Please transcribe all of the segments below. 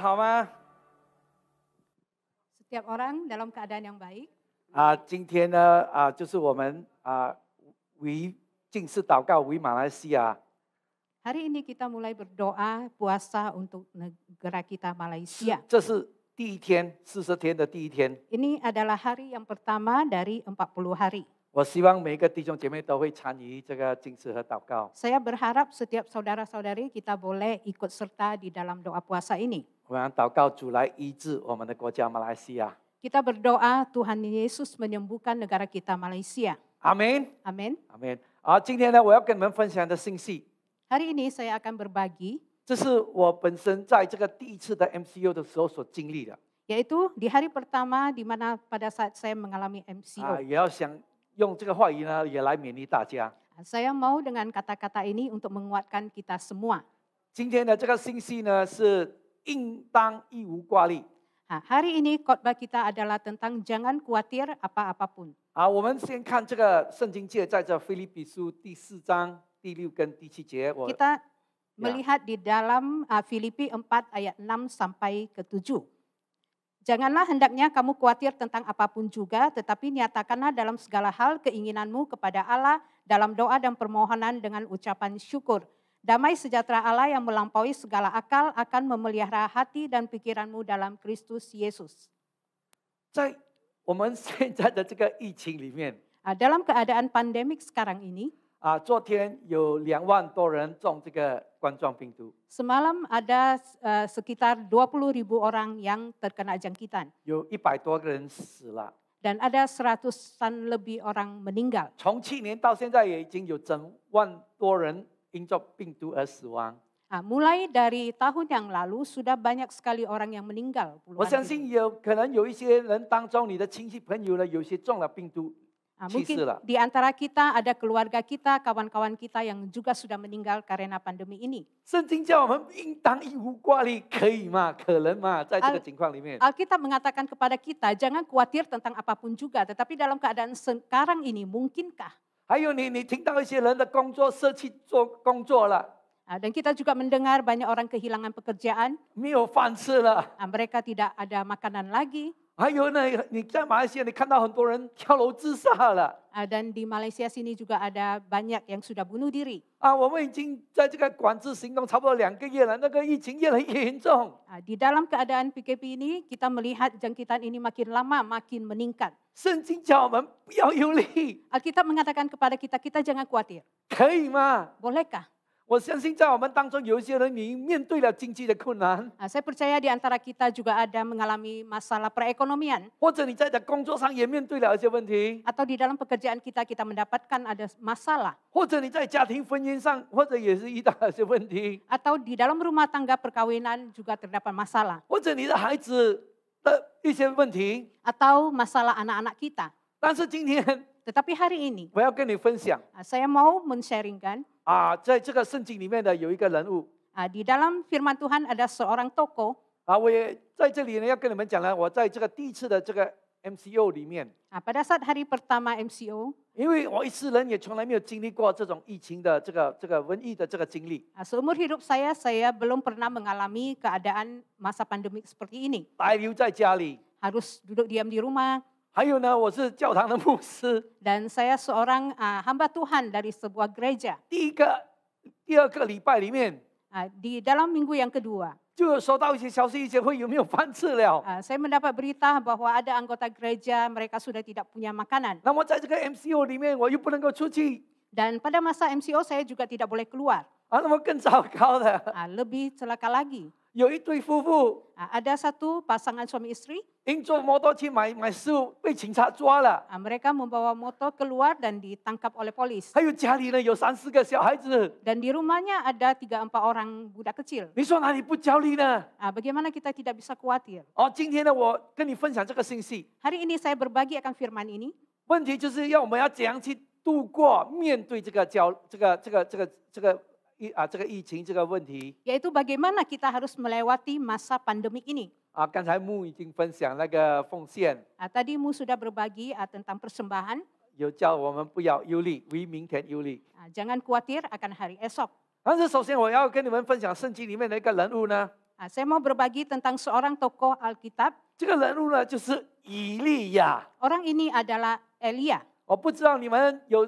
好吗？ Setiap orang dalam keadaan yang baik. 今天呢就是我们为进士祷告为马来西亚。 Hari ini kita mulai berdoa puasa untuk negara kita Malaysia. 这是第一天，40天的第一天。 Ini adalah hari yang pertama dari 40 hari. 我希望每一个弟兄姐妹都会参与这个进士和祷告。 Saya berharap setiap saudara-saudari kita boleh ikut serta di dalam doa puasa ini. 我们祷告主来医治我们的国家马来西亚。 Kita berdoa Tuhan Yesus menyembuhkan negara kita Malaysia. 阿门， Amin. 阿门。今天呢，我要跟你们分享的信息， Hari ini saya akan berbagi, 这是我本身在这个第一次的 MCO 的时候所经历的。 yaitu di hari pertama di mana pada saat saya mengalami MCO. 也要想用这个话语呢，也来勉励大家。 Saya mau dengan kata-kata ini untuk menguatkan kita semua. 今天的这个信息呢，是应当一无挂虑。 Hari ini khotbah kita adalah tentang jangan khawatir apa-apapun. 我们先看这个圣经界，在这腓立比书第4章第6跟第7节。 Kita melihat di dalam Filipi 4 ayat 6 sampai ke 7. Janganlah hendaknya kamu khawatir tentang apapun juga, tetapi nyatakanlah dalam segala hal keinginanmu kepada Allah dalam doa dan permohonan dengan ucapan syukur. Damai sejahtera Allah yang melampaui segala akal akan memelihara hati dan pikiranmu dalam Kristus Yesus. 在我们现在的这个疫情里面， Dalam keadaan pandemik sekarang ini, 昨天有2万多人中这个冠状病毒， semalam ada sekitar 20.000 orang yang terkena jangkitan 有100多个人死了。 dan ada 100-an lebih orang meninggal. 从去年到现在，也已经有整万多人因着病毒而死亡。 Mulai dari tahun yang lalu sudah banyak sekali orang yang meninggal. 我相信有可能有一些人当中，你的亲戚朋友呢，有些中了病毒，去世 Mungkin 了。 di antara kita ada keluarga kita, kawan-kawan kita yang juga sudah meninggal karena pandemi ini. 圣经叫我们应当一无挂虑，可以吗？可能吗？在这个情况里面， Alkitab mengatakan kepada kita, jangan khawatir tentang apapun juga, tetapi dalam keadaan sekarang ini mungkinkah? 还有你听到一些人的工作舍弃做工作了， Dan kita juga mendengar banyak orang kehilangan pekerjaan, 没有饭吃了。 mereka tidak ada makanan lagi. 还有呢，你在马来西亚，你看到很多人跳楼自杀了。 Dan di Malaysia sini juga ada banyak yang sudah bunuh diri. 我们已经在这个管制行动差不多2个月了，那个疫情越来越严重。 Di dalam keadaan PKP ini kita melihat jangkitan ini makin lama makin meningkat. 圣经叫我们不要忧虑， Alkitab mengatakan kepada kita, kita jangan khawatir. 可以吗？ Bolehkah? 我相信在我们当中有一些人，你面对了经济的困难， Saya percaya di antara kita juga ada mengalami masalah perekonomian. 或者你在工作上也面对了一些问题， Atau di dalam pekerjaan kita mendapatkan ada masalah. 或者你在家庭婚姻上，或者也是遇到一些问题， Atau di dalam rumah tangga perkawinan juga terdapat masalah. 或者你的孩子的一些问题。 Atau masalah anak-anak kita. 但是今天 Tetapi hari ini 我要跟你分享 saya mau men-sharingkan 在这个圣经里面的有一个人物 di dalam firman Tuhan ada seorang tokoh. 我也在这里呢要跟你们讲呢，我在这个第一次的这个 MCO 里面， Pada saat hari pertama MCO, 因为我一世人也从来没有经历过这种疫情的这个瘟疫的这个经历， seumur hidup saya belum pernah mengalami keadaan masa pandemik seperti ini. 待留在家里。 Harus duduk diam di rumah. 还有呢，我是教堂的牧师， Dan saya seorang hamba Tuhan dari sebuah gereja. 第二个礼拜里面 Di dalam minggu yang kedua, 就有收到一些消息，一些会有没有饭吃了。 saya mendapat berita bahwa ada anggota gereja mereka sudah tidak punya makanan. 那么在这个 MCO 里面，我又不能够出去 Dan pada masa MCO saya juga tidak boleh keluar. 那么更糟糕的， Lebih celaka lagi. 有一对夫妇 Ada satu pasangan suami istri, 因坐摩托去买食物，被警察抓了。 mereka membawa motor keluar dan ditangkap oleh polis. 还有家里呢有3、4个小孩子， Dan di rumahnya ada 3-4 orang budak kecil. 你说哪里不焦虑呢？ Bagaimana kita tidak bisa khawatir? 今天呢，我跟你分享这个信息， Hari ini saya berbagi akan firman ini. 问题就是我们要怎样去度过面对这个疫情这个问题。 Yaitu bagaimana kita harus melewati masa pandemik ini. 刚才木已经分享那个奉献， Tadi Mu sudah berbagi tentang persembahan. 有叫我们不要忧虑，为明天忧虑。 Jangan khawatir akan hari esok. 但是首先我要跟你们分享圣经里面的一个人物呢， Saya mau berbagi tentang seorang tokoh Alkitab. 这个人物呢，就是以利亚。 Orang ini adalah Elia. 我不知道你们有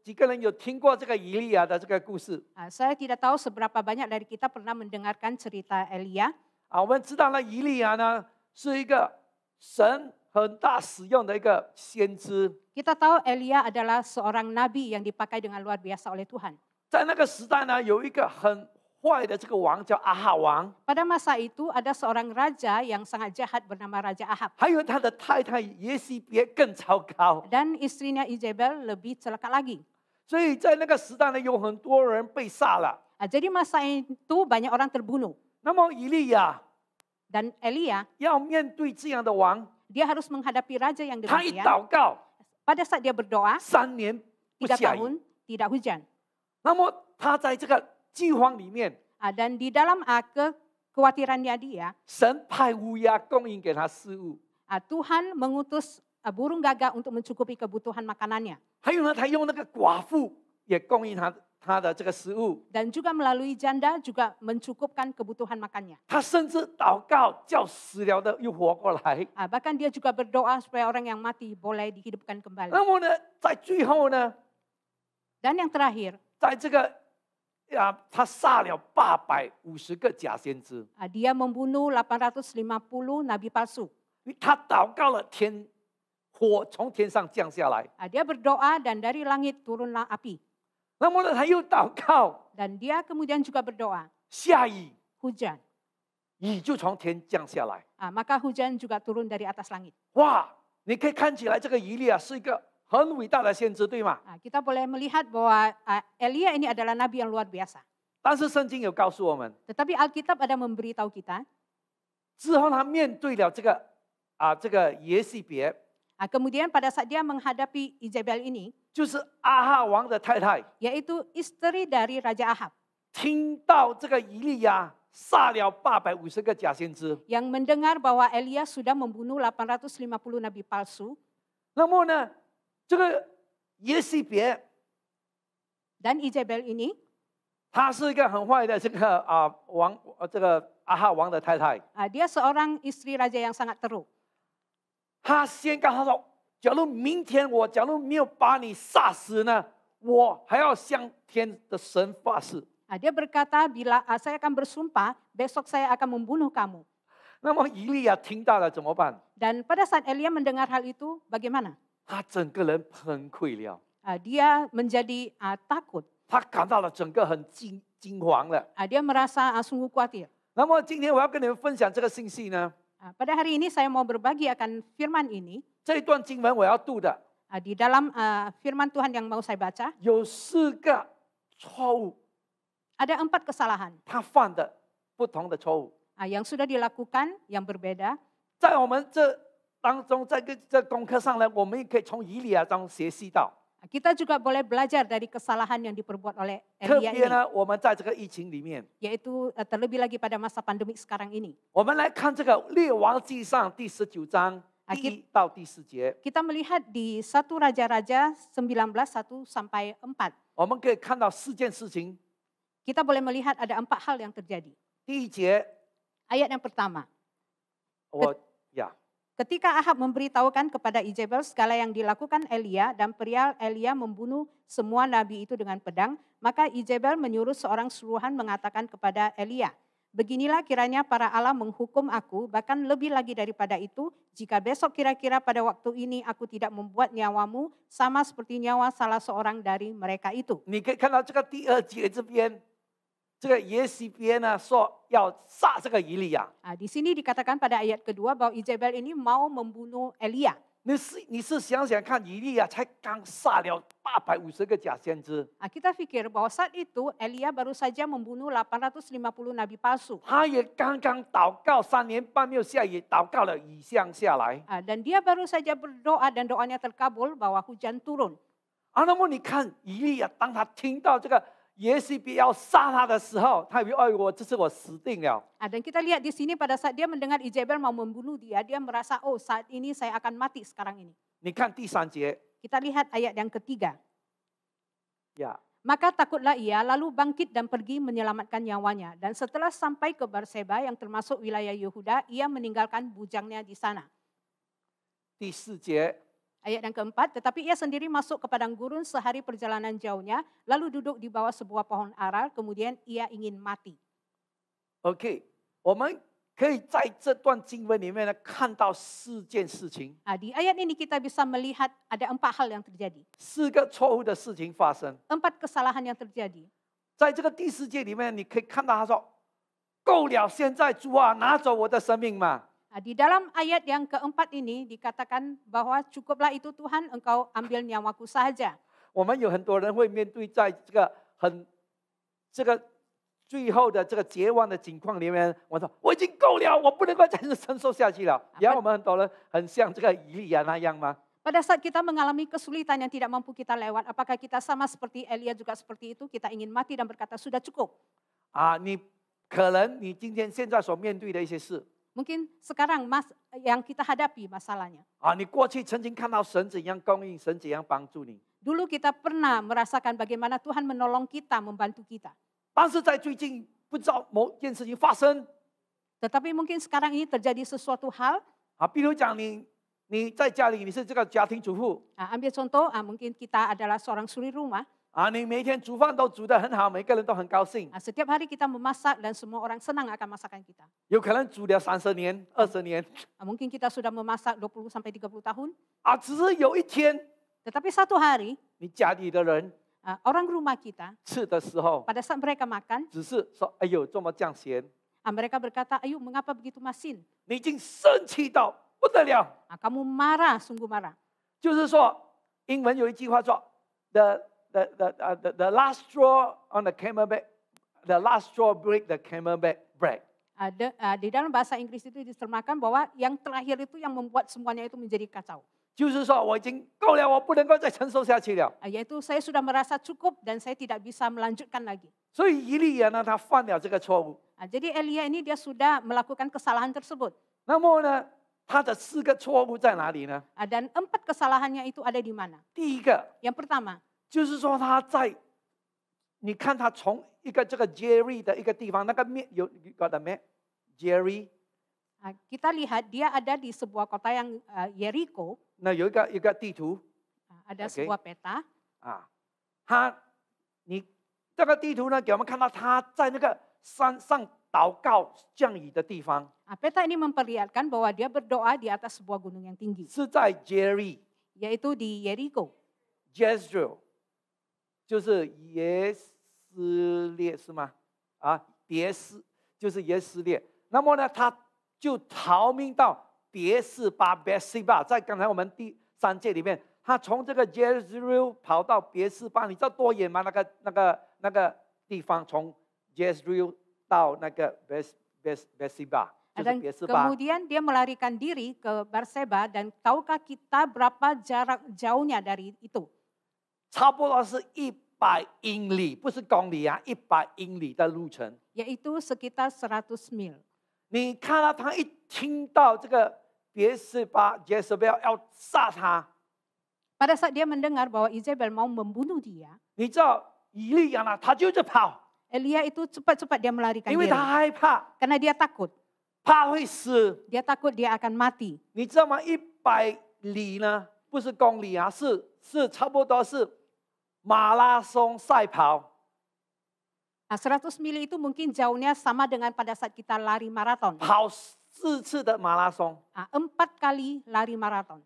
几个人有听过这个以利亚的这个故事 Saya tidak tahu seberapa banyak dari kita pernah mendengarkan cerita Elia. 啊？我们知道呢，以利亚呢是一个神很大使用的一个先知。 Kita tahu Elia adalah seorang nabi yang dipakai dengan luar biasa oleh Tuhan. 在那个时代呢，有一个很坏的这个王叫阿哈王， Pada masa itu ada seorang raja yang sangat jahat bernama Raja Ahab. 还有他的太太耶西别更糟糕。 Dan istrinya Izebel lebih celaka lagi. 所以在那个时代呢，有很多人被杀了。 Jadi masa itu banyak orang terbunuh. 那么以利亚 Dan Elia, 要面对这样的王， dia harus menghadapi raja yang 他一 demikian. 祷告Pada saat dia berdoa, ，3年不 3 下雨。 tahun tidak hujan. 那么他在这个饥荒里面， Dan di dalam kekhawatirannya dia, 神派乌鸦供应给他食物， Tuhan mengutus burung gagak untuk mencukupi kebutuhan makanannya. 还有呢，他用那个寡妇也供应他的这个食物。 Dan juga melalui janda juga mencukupkan kebutuhan makannya. 他甚至祷告叫死了的又活过来。 Bahkan dia juga berdoa supaya orang yang mati boleh dihidupkan kembali. 那么呢，在最后呢， Dan yang terakhir, 在这个他杀了850个假先知。 dia membunuh 850 nabi palsu. 他祷告了火从天上降下来。 Dia berdoa dan dari langit turunlah api. 那么呢，他又祷告， Dan dia kemudian juga berdoa, 下雨， hujan. 雨就从天降下来。 Maka hujan juga turun dari atas langit. 哇，你可以看起来这个以利亚是一个很伟大的先知，对吗？ Kita boleh melihat bahwa Elia ini adalah nabi yang luar biasa. 但是圣经有告诉我们， Tetapi Alkitab ada memberitahu kita, 之后他面对了这个耶西别， kemudian pada saat dia menghadapi Izebel ini, 就是阿哈王的太太， yaitu istri dari Raja Ahab, 听到这个以利亚杀了850个假先知， yang mendengar bahwa Elia sudah membunuh 850 nabi palsu, 那么呢，这个耶西别 dan Izebel ini, 她是一个很坏的这个这个阿哈王的太太， dia seorang istri raja yang sangat teruk. 她先告诉他说，假如明天假如没有把你杀死呢，我还要向天的神发誓。 Dia berkata, bila saya akan bersumpah, besok saya akan membunuh kamu. 那么以利亚听到了怎么办？ Dan pada saat Elia mendengar hal itu, bagaimana? 他整个人崩溃了， Dia menjadi takut. 他感到了整个很惊惶了。 Dia merasa sungguh khawatir. 那么今天我要跟你们分享这个信息呢， Pada hari ini saya mau berbagi akan firman ini. 这一段经文我要读的 Di dalam firman Tuhan yang mau saya baca, 有4个错误， ada 4 kesalahan 他犯的不同的错误， yang sudah dilakukan yang berbeda. 在我们这当中，在这功课上呢，我们也可以从以利亚中学习到。 Kita juga boleh belajar dari kesalahan yang diperbuat oleh 特 Elia 别 ini, 呢，我们在这个疫情里面， yaitu terlebih lagi pada masa pandemik sekarang ini. 我们来看这个列王记上第19章1到第4节， Kita melihat di 1 Raja-Raja 19:1-4. 我们可以看到4件事情。 Kita boleh melihat ada 4 hal yang terjadi. 第1节， Ayat yang pertama, 呀， ketika Ahab memberitahukan kepada Izebel segala yang dilakukan Elia dan perihal Elia membunuh semua nabi itu dengan pedang, maka Izebel menyuruh seorang suruhan mengatakan kepada Elia, beginilah kiranya para Allah menghukum aku, bahkan lebih lagi daripada itu, jika besok kira-kira pada waktu ini aku tidak membuat nyawamu sama seperti nyawa salah seorang dari mereka itu. 你可以看到这个第2节这边，这个耶西别呢说要杀这个以利亚。 Di sini dikatakan pada ayat kedua bahwa Izebel ini mau membunuh Elia. 你是想想看，以利亚才刚杀了850个假先知， Kita pikir bahwa saat itu Elia baru saja membunuh 850 nabi palsu. 他也刚刚祷告3年半没有下雨，祷告了雨降下来。 Dan dia baru saja berdoa dan doanya terkabul bahwa hujan turun. 那么你看以利亚，当他听到这个耶西别要杀他的时候，他以为哎，这次我死定了。 Dan kita lihat di sini pada saat dia mendengar Izebel mau membunuh dia, dia merasa oh saat ini saya akan mati sekarang ini. 你看第3节 Kita lihat ayat yang ketiga. 呀， Maka takutlah ia, lalu bangkit dan pergi menyelamatkan nyawanya. Dan setelah sampai ke Berseba yang termasuk wilayah Yehuda, ia meninggalkan bujangnya di sana. 第4节， Ayat yang keempat, tetapi ia sendiri masuk ke padang gurun sehari perjalanan jauhnya, lalu duduk di bawah sebuah pohon ara, kemudian ia ingin mati. OK， 我们可以在这段经文里面呢看到4件事情， Di ayat ini kita bisa melihat ada 4 hal yang terjadi. 4个错误的事情发生。 4 kesalahan yang terjadi. 在这个第4节里面，你可以看到他说：“够了，现在主啊，拿走我的生命嘛。” Di dalam ayat yang keempat ini dikatakan bahwa cukuplah itu Tuhan, engkau ambil nyawaku saja. 我们有很多人会面对在这个最后的这个绝望的情况里面，我说我已经够了，我不能够再承受下去了。然后我们很多人很像这个以利亚那样吗？ Pada saat kita mengalami kesulitan yang tidak mampu kita lewat, apakah kita sama seperti Elia juga seperti itu? Kita ingin mati dan berkata sudah cukup. 你可能你今天现在所面对的一些事， Mungkin sekarang yang kita hadapi masalahnya. 你过去曾经看到神怎样供应，神怎样帮助你， Dulu kita pernah merasakan bagaimana Tuhan menolong kita, membantu kita. 但是在最近不知道某件事情发生， Tetapi mungkin sekarang ini terjadi sesuatu hal. 比如讲你在家里你是这个家庭主妇， Ambil contoh, mungkin kita adalah seorang suri rumah. 你每天煮饭都煮得很好，每个人都很高兴， Setiap hari kita memasak dan semua orang senang akan masakan kita. 有可能煮了30年、20年， Mungkin kita sudah memasak 20 sampai 30 tahun. 只是有一天 Tetapi satu hari, 你家里的人 orang rumah kita 吃的时候， pada saat mereka makan, 只是说：“哎呦，这么酱咸。” mereka berkata, ayo mengapa begitu masin? 你已经生气到不得了。 Kamu marah, sungguh marah. 就是说，英文有一句话说 ：“The last straw on the camel back, the last straw break the camel back break。” Di dalam bahasa Inggris itu diterjemahkan bahwa yang terakhir itu yang membuat semuanya itu menjadi kacau. 就是说，我已经够了，我不能够再承受下去了。 Yaitu saya sudah merasa cukup dan saya tidak bisa melanjutkan lagi. 所以以利亚呢，他犯了这个错误。 Jadi Elia ini dia sudah melakukan kesalahan tersebut. 那么呢，他的4个错误在哪里呢？ Dan 4 kesalahannya itu ada di mana? 第一个 Yang pertama, 就是说他在，你看他从一个这个 Jerry 的一个地方，那个面有got the map Jerry。 kita lihat dia ada di sebuah kota yang Jericho. 那有一个地图 Ada Okay. sebuah peta. 你这个地图呢，给我们看到他在那个山上祷告降雨的地方， Peta ini memperlihatkan bahwa dia berdoa di atas sebuah gunung yang tinggi, 是在 Jerry yaitu di Jericho. Jezreel，就是耶斯列是吗？别斯就是耶斯列。那么呢，他就逃命到别是巴 Beersheba， 在刚才我们第3节里面，他从这个 Jezreel 跑到别是巴，你知道多远吗？那个地方从 Jezreel 到那个 Beersheba， 就是 Dan 别是巴。 kemudian dia melarikan diri ke Berseba, dan tahukah kita berapa jarak jauhnya dari itu? 差不多是100英里，不是公里，100英里的路程。 Yaitu sekitar 100 mil. 你看到他一听到这个别是巴 Jezebel 要杀他， Pada saat dia mendengar bahwa Izebel mau membunuh dia, 你知道以利亚呢，他就是跑， Elia itu cepat-cepat dia melarikan 因为 diri. 他害怕， Karena dia takut. 怕会死。 Dia takut dia akan mati. 你知道吗？100里呢，不是公里是差不多是马拉松赛跑。 100 mil itu mungkin jauhnya sama dengan pada saat kita lari maraton. 跑4次的马拉松， 4 kali lari maraton.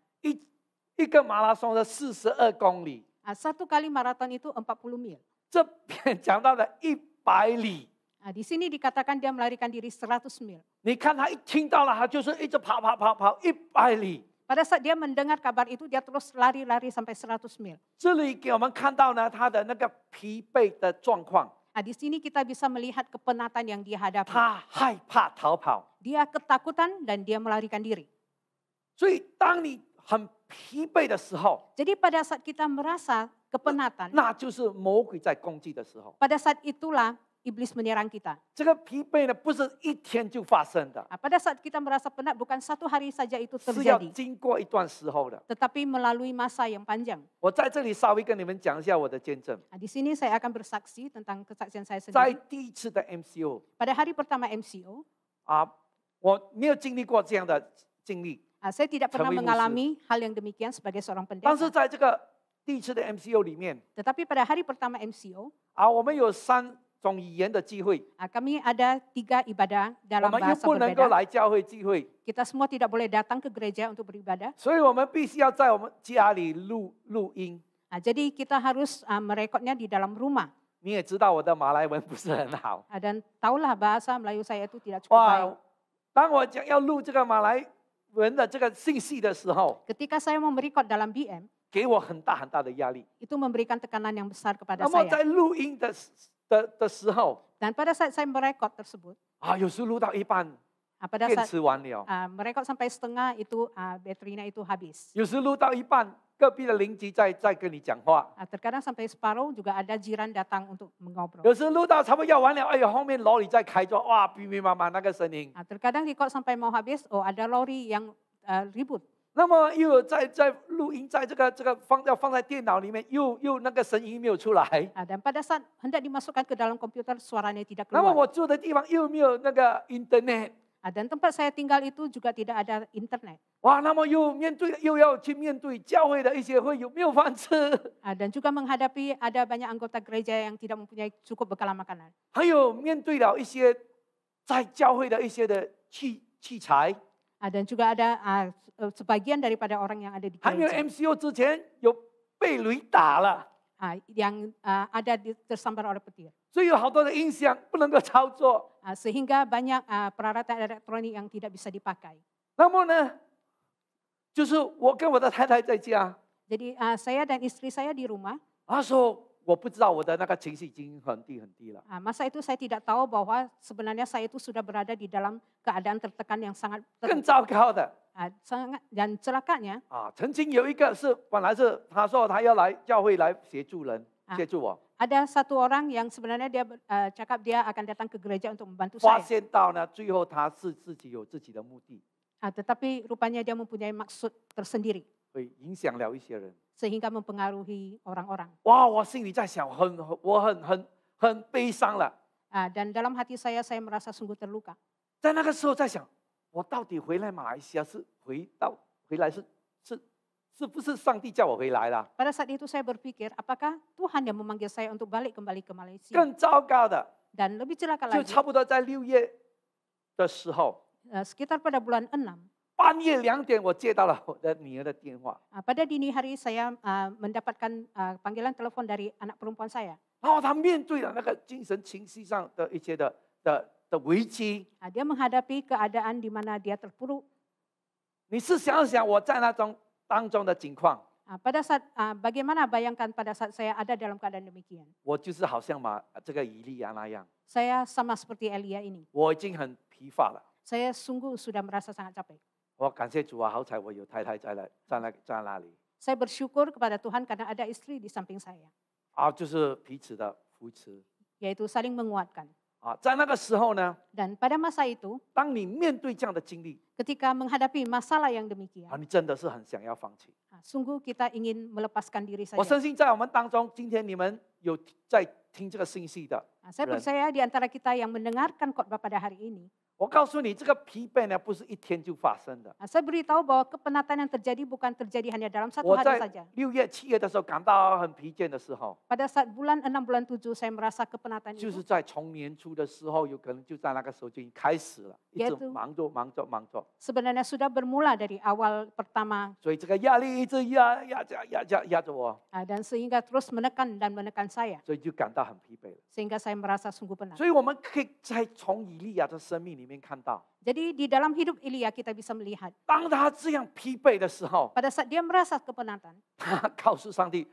一个马拉松的42公里。 1 kali maraton itu 40 mil. 这边讲到的100里， Di sini dikatakan dia melarikan diri 100 mil. 你看他一听到了，他就是一直跑100里。 Pada saat dia mendengar kabar itu, dia terus lari-lari sampai 100 mil. 这里给我们看到呢，他的那个疲惫的状况， Di sini kita bisa melihat kepenatan yang dia hadapi. 他害怕逃跑。 Dia ketakutan dan dia melarikan diri. 所以，当你很疲惫的时候， Jadi pada saat kita merasa kepenatan, 那就是魔鬼在攻击的时候。 pada saat itulah iblis menyerang kita. 这个疲惫呢，不是一天就发生的， Pada saat kita merasa penat, bukan satu hari saja itu 是要 terjadi, 经过一段时候的。 tetapi melalui masa yang panjang. 我在这里稍微跟你们讲一下我的见证， Di sini saya akan bersaksi tentang kesaksian saya 在 sendiri. 第一次的 MCO Pada hari pertama MCO, 啊，我没有经历过这样的经历， saya tidak pernah Kami mengalami hal yang demikian sebagai seorang 但是 pendeta. 在这个第一次的 MCO 里面 Tetapi pada hari pertama MCO, 啊，我们有3种语言的机会， kami ada 3 ibadah 我 dalam 们又 bahasa 不能够 berbeda. 来教会聚会， Kita semua tidak boleh datang ke gereja untuk beribadah. 所以我们必须要在我们家里录音。 Jadi kita harus merekodnya di dalam rumah. 你也知道我的马来文不是很好， Dan tahulah bahasa Melayu saya itu tidak cukup baik. 哇，当我讲要录这个马来文的这个信息的时候， Ketika saya mau merekod dalam BM, 给我很大很大的压力。 itu memberikan tekanan yang besar kepada 那么 saya. 在录音的时候 Dan pada saat saya merekod tersebut, 啊，有时录到一半 pada 电 saat 池完了， merekod sampai setengah itu baterainya itu habis. 有时录到一半，隔壁的邻居在跟你讲话， Terkadang sampai separuh juga ada jiran datang untuk mengobrol. 有时录到差不多要完了，哎呦，后面楼里在开着，哇，密密麻麻那个声音。 Terkadang record sampai mau habis, oh ada lori yang ribut. 那么又有在录音，在这个要放在电脑里面，又那个声音没有出来。 Dan pada saat hendak dimasukkan ke dalam komputer, suaranya tidak 那么 keluar. 我住的地方又没有那个 internet， Dan tempat saya tinggal itu juga tidak ada internet. 哇，那么又要去面对教会的一些会有没有饭吃， Dan juga menghadapi ada banyak anggota gereja yang tidak mempunyai cukup bekal makanan. 还有面对了一些在教会的一些的器材。 Dan juga ada sebagian daripada orang yang ada di 还没有 gereja MCO 之前有被雷打了， yang ada tersambar oleh petir. 所以有好多的音响不能够操作。 Sehingga banyak peralatan elektronik yang tidak bisa dipakai. 那么呢，就是我跟我的太太在家， Jadi saya dan istri saya di rumah. 那时候我不知道我的那个情绪已经很低了。 Masa itu saya tidak tahu bahwa sebenarnya saya itu sudah berada di dalam keadaan tertekan yang sangat 更糟糕的 dan celakanya 曾经有一个是本来是他说他要来教会来协助人，协助我， ada satu orang yang sebenarnya dia cakap dia akan datang ke gereja untuk membantu 发 saya. 现到呢，最后他是自己有自己的目的， Tetapi rupanya dia mempunyai maksud tersendiri 会影响了一些人。 sehingga mempengaruhi orang-orang. 哇，我心里在想，我很悲伤了。 Dan dalam hati saya merasa sungguh terluka. 在那个时候在想，我到底回来马来西亚是回来是不是上帝叫我回来了？ Pada saat itu saya berpikir, apakah Tuhan yang memanggil saya untuk balik kembali ke Malaysia? 更糟糕的， Dan lebih celaka 就 lagi, 差不多在6月的时候， sekitar pada bulan 6, 半夜2点，我接到了我的女儿的电话， pada dini hari saya mendapatkan panggilan telepon dari anak perempuan saya. 然后她面对了那个精神情绪上的一些的危机。 Dia menghadapi keadaan di mana dia terpuruk. 你是想想我在那种当中的情况， Pada saat bagaimana bayangkan pada saat saya ada dalam keadaan demikian. 我就是好像这个以利亚那样， Saya sama seperti Elia ini. 我已经很疲乏了。 Saya sungguh sudah merasa sangat capek. 我感谢主啊，好彩我有太太在那里 Saya bersyukur kepada Tuhan karena ada istri di samping saya, 就是彼此的扶持 yaitu saling menguatkan. 在那个时候呢， Dan pada masa itu, 当你面对这样的经历 ketika menghadapi masalah yang demikian, 你真的是很想要放弃。 sungguh kita ingin melepaskan diri 我 saja. 相信在我们当中，今天你们有在听这个信息的， Saya percaya di antara kita yang mendengarkan khotbah pada hari ini, 我告诉你，这个疲惫呢，不是一天就发生的。 saya beritahu bahwa kepenatan yang terjadi bukan terjadi hanya dalam satu 我 hari 在 saja. 6月、7月的时候感到很疲倦的时候， Pada saat bulan 6, bulan 7 saya merasa kepenatan 就 itu. 是在从年初的时候，有可能就在那个时候就已经开始了，一直忙着。 Sebenarnya sudah bermula dari awal pertama. 所以这个压力一直压着我， Dan sehingga terus menekan saya. 所以就感到很疲惫了。 Sehingga saya merasa sungguh penat. 所以我们可以从以利亚的生命里面看到， Jadi di dalam hidup Elia kita bisa melihat 当他这样疲惫的时候， pada saat dia merasa kepenatan, 他告诉上帝：“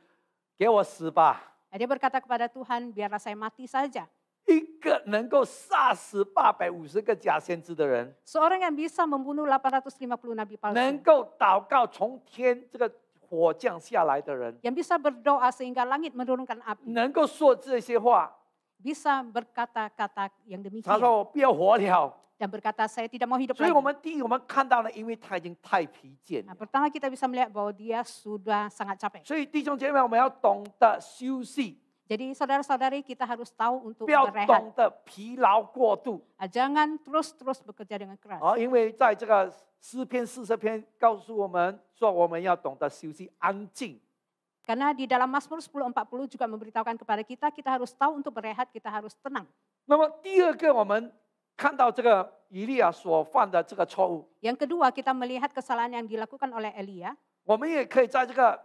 给我死吧！ dia berkata kepada Tuhan, biarlah saya mati saja. 一个能够杀死850个假先知的人， Seorang yang bisa membunuh 850 nabi 能 palsu, 够祷告从天这个火降下来的人， yang bisa berdoa sehingga langit menurunkan api, 能够说这些话， bisa berkata-kata yang 他 demikian 说我不要活了。 dan berkata saya tidak mau hidup 所以 lagi. 我们第一，我们看到呢，因为他已经太疲倦 Nah, 了。 pertama kita bisa melihat bahwa dia sudah sangat capek. 所以弟兄姐妹，我们要懂得休息， Jadi saudara-saudari kita harus tahu untuk 不要 berehat. 懂得疲劳过度。 Jangan terus-terus bekerja dengan keras. 因为在这个诗篇40篇告诉我们说，我们要懂得休息、安静。 Karena di dalam Mazmur 10:40 juga memberitahukan kepada kita, kita harus tahu untuk berehat, kita harus tenang. 那么第二个，我们看到这个以利亚所犯的这个错误， Yang kedua, kita melihat kesalahan yang dilakukan oleh Elia. 我们也可以在这个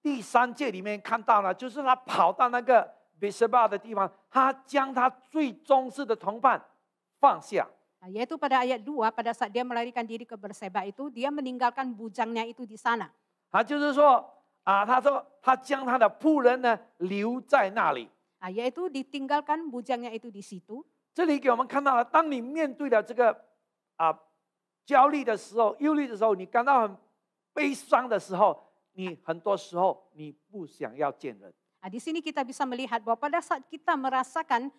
第3节里面看到呢，就是他跑到那个别是巴的地方，他将他最忠实的同伴放下。 Yaitu pada ayat 2, pada saat dia melarikan diri ke Berseba itu, dia meninggalkan bujangnya itu di sana. 就是说他说他将他的仆人呢留在那里。 Yaitu ditinggalkan bujangnya itu di situ. 这里给我们看到了，当你面对了这个焦虑的时候、忧虑的时候，你感到很悲伤的时候，你很多时候你不想要见人。 Di sini kita bisa melihat bahwa pada saat kita merasakan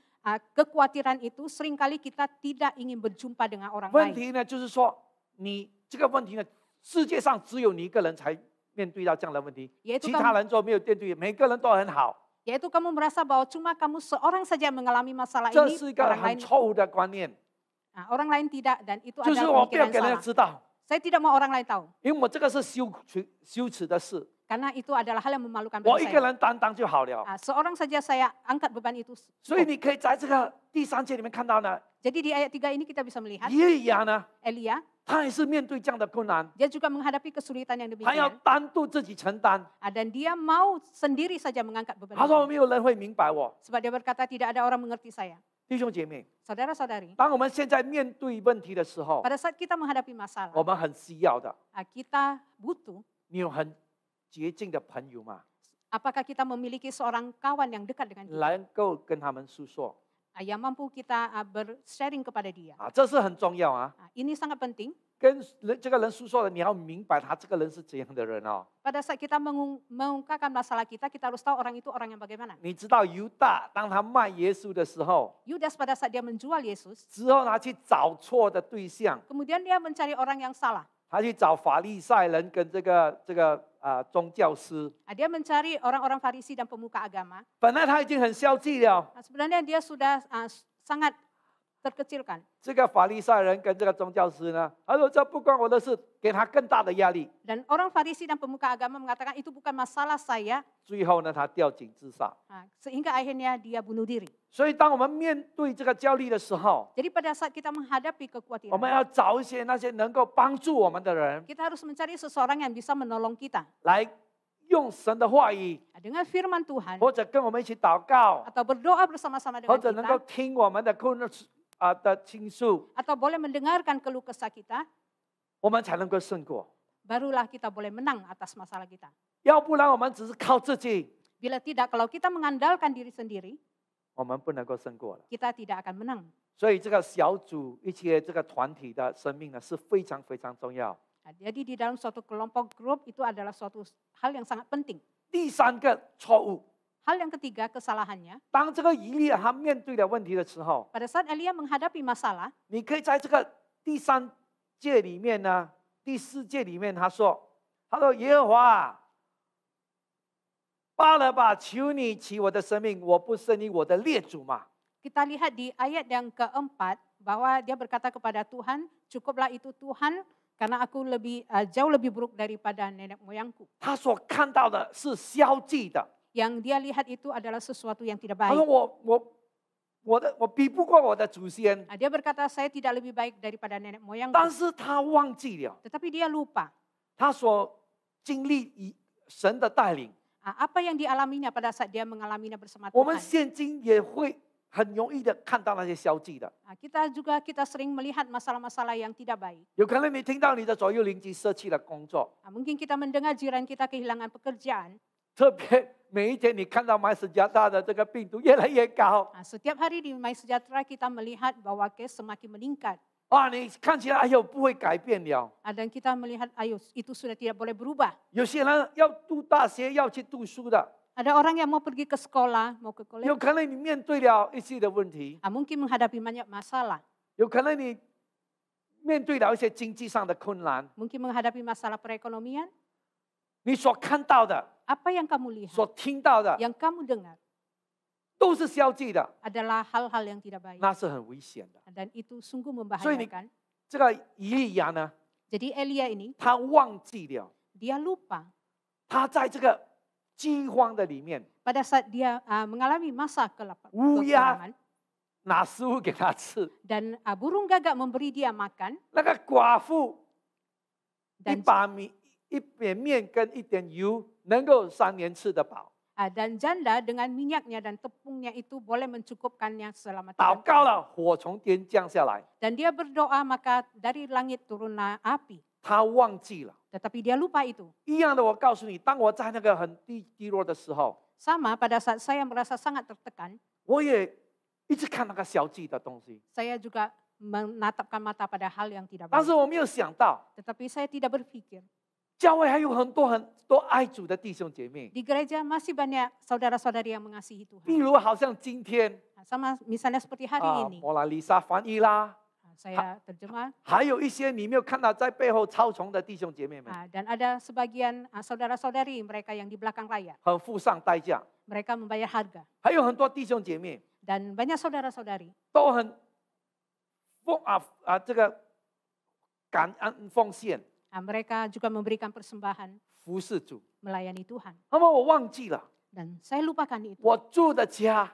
kekhawatiran itu, seringkali kita tidak ingin berjumpa dengan orang 问 lain. 题呢，就是说你这个问题呢，世界上只有你一个人才面对到这样的问题， Yaitu 其他 kamu, 人都没有面对，每个人都很好。 yaitu kamu merasa bahwa cuma kamu seorang saja yang mengalami masalah 这 ini, 是一个 orang 很 lain, 错误的观念， orang lain tidak, dan itu 就是 adalah 我不要 pemikiran 给人 salah. 家知道， Saya tidak mau orang lain tahu, 因为我这个是羞耻的事， karena itu adalah hal yang memalukan 我 bagi 一个 saya. 人担当就好了。 Seorang saja saya angkat beban itu. 所以你可以在这个第3节里面看到呢， Jadi di ayat 3 ini kita bisa melihat 以利亚呢， Elia, 他也是面对这样的困难， dia juga menghadapi kesulitan yang 他要 demikian. 单独自己承担。 Dan dia mau sendiri saja mengangkat beban 他说 itu. 没有人会明白我。 Sebab dia berkata tidak ada orang mengerti saya. 弟兄姐妹， Saudara-saudari, 当我们现在面对问题的时候， pada saat kita menghadapi masalah, 我们很需要的， kita butuh, 你有很洁净的朋友吗？ apakah kita memiliki seorang kawan yang dekat dengan kita, 能够跟他们诉说 yang mampu kita bersharing kepada dia. 这是很重要啊。 Ini sangat penting. 跟这个人诉说的，你要明白他这个人是怎样的人哦。 Pada saat kita mengungkapkan masalah kita harus tahu orang itu orang yang bagaimana. 你知道犹大当他卖耶稣的时候， Yudas pada saat dia menjual Yesus, 之后他去找错的对象， kemudian dia mencari orang yang salah. 他去找法利赛人跟这个宗教师。 Dia mencari orang-orang Farisi dan pemuka agama. 本来他已经很消极了， Sebenarnya dia sudah sangat terkecilkan. 这个法利赛人跟这个宗教师呢，他说这不关我的事，给他更大的压力。 Dan orang Farisi dan pemuka agama mengatakan itu bukan masalah saya, 最后呢，他吊颈自杀。 sehingga akhirnya dia bunuh diri. 所以，当我们面对这个焦虑的时候， Jadi pada saat kita menghadapi 我 kekhawatiran, 们要找一些那些能够帮助我们的人， kita harus mencari seseorang yang bisa menolong kita. 来用神的话语， Dengan firman Tuhan, 或者跟我们一起祷告， atau berdoa bersama-sama 或 dengan 者能够 kita, 听我们的的倾诉， atau boleh mendengarkan keluh kesah kita, 我们才能够胜过。 barulah kita boleh menang atas masalah kita. 要不然，我们只是靠自己， Bila tidak, kalau kita mengandalkan diri sendiri, 我们不能够胜过了。 kita tidak akan menang. 所以，这个小组一些这个团体的生命呢，是非常非常重要。 Jadi di dalam suatu kelompok grup itu adalah suatu hal yang sangat penting. 第三个错误， Hal yang ketiga, kesalahannya, 当这个以利亚他面对的问题的时候， pada saat Elia menghadapi masalah, 你可以在这个第3节里面呢，第4节里面他说耶和华，罢了吧，求你起我的生命，我不胜于我的列祖嘛。 kita lihat di ayat yang keempat bahwa dia berkata kepada Tuhan, cukuplah itu Tuhan karena aku jauh lebih buruk daripada nenek moyangku. 他所看到的是消极的， Yang dia lihat itu adalah sesuatu yang tidak 他说 baik. 我比不过我的祖先， Dia berkata saya tidak lebih baik daripada nenek moyangku. 但是他忘记了 Tetapi dia lupa 他所经历以神的带领。 apa yang dialaminya pada saat dia mengalaminya bersama 我们 Tuhan. 现今也会很容易的看到那些消极的， Kita sering melihat masalah-masalah yang tidak baik. 有可能你听到你的左右邻居舍弃了工作， Mungkin kita mendengar jiran kita kehilangan pekerjaan. 特别每一天你看到马斯加大的这个病毒越来越高， Setiap hari di My Sejahtera kita melihat bahwa kes semakin meningkat. 哇，你看起来哎呦不会改变了。 Dan kita melihat, ayo itu sudah tidak boleh berubah. 有些人要读大学要去读书的， Ada orang yang mau pergi ke sekolah, mau ke 有 kolej, 可能你面对了一些的问题， mungkin menghadapi banyak masalah, 有可能你面对了一些经济上的困难， mungkin menghadapi masalah perekonomian. 你所看到的、 Apa yang kamu 所 lihat, 听到的 yang kamu dengar 都是消极的， adalah hal-hal yang tidak baik. 那是很危险的。 Dan itu sungguh 所以你 membahayakan. 这个以利亚呢， Jadi Elia ini, 他忘记了 dia lupa 他在这个饥荒的里面， pada saat dia mengalami masa Uya. kelaparan 拿食物给他吃， dan burung gagak memberi dia makan 那个寡妇一 dan 把米、一点面跟一点油，能够3年吃得饱。 dan janda dengan minyaknya dan tepungnya itu boleh mencukupkannya selama 祷 3 tahun. 告了，火从天降下来， Dan dia berdoa maka dari langit turunlah api. 他忘记了。 Tetapi dia lupa itu. 一样的，我告诉你，当我在那个很低落的时候， Sama pada saat saya merasa sangat tertekan, 我也一直看那个消极的东西， saya juga menatapkan mata pada hal yang tidak 但 baik. 是我没有想到， Tetapi saya tidak berpikir, 教会还有很多爱主的弟兄姐妹， di gereja masih banyak saudara-saudari yang mengasihi 例 Tuhan. 如好像今天 Sama misalnya seperti hari ini, 莫娜丽莎翻译啦， saya terjemah, 还有一些你没有看到在背后操从的弟兄姐妹们， dan ada sebagian saudara-saudari mereka yang di belakang layar. 很付上代价， Mereka membayar harga. 还有很多弟兄姐妹 Dan banyak saudara-saudari 都很这个感恩奉献 mereka juga memberikan persembahan 服侍主。 melayani Tuhan. 那么我忘记了， Dan saya lupakan itu. 我住的家